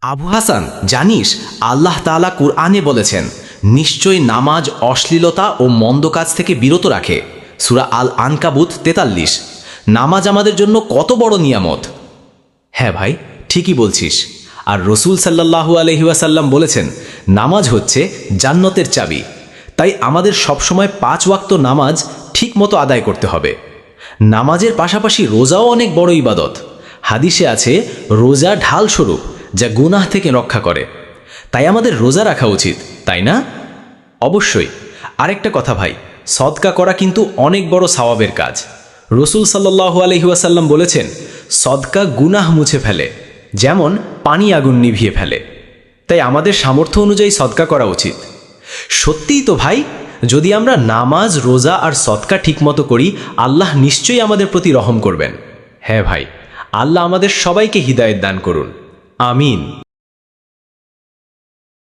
আবু হাসান, জানিস আল্লাহ তাআলা কুরআনে বলেছেন, নিশ্চয়ই নামাজ অশ্লীলতা ও মন্দ কাজ থেকে বিরত রাখে। সূরা আল আনকাবুত ৪৩। নামাজ আমাদের জন্য কত বড় নিয়ামত। হ্যাঁ ভাই, ঠিকই বলছিস। আর রসুল সাল্লাল্লাহু আলাইহি ওয়াসাল্লাম বলেছেন, নামাজ হচ্ছে জান্নাতের চাবি। তাই আমাদের সবসময় ৫ ওয়াক্ত নামাজ ঠিকমতো আদায় করতে হবে। নামাজের পাশাপাশি রোজাও অনেক বড় ইবাদত। হাদিসে আছে, রোজা ঢাল স্বরূপ, যা গুনাহ থেকে রক্ষা করে। তাই আমাদের রোজা রাখা উচিত, তাই না? অবশ্যই। আরেকটা কথা ভাই, সদকা করা কিন্তু অনেক বড় সওয়াবের কাজ। রসুল সাল্লাল্লাহু আলাইহি ওয়াসাল্লাম বলেছেন, সদকা গুনাহ মুছে ফেলে, যেমন পানি আগুন নিভিয়ে ফেলে। তাই আমাদের সামর্থ্য অনুযায়ী সদকা করা উচিত। সত্যিই তো ভাই, যদি আমরা নামাজ, রোজা আর সদকা ঠিকমতো করি, আল্লাহ নিশ্চয়ই আমাদের প্রতি রহম করবেন। হ্যাঁ ভাই, আল্লাহ আমাদের সবাইকে হিদায়েত দান করুন। আমিন।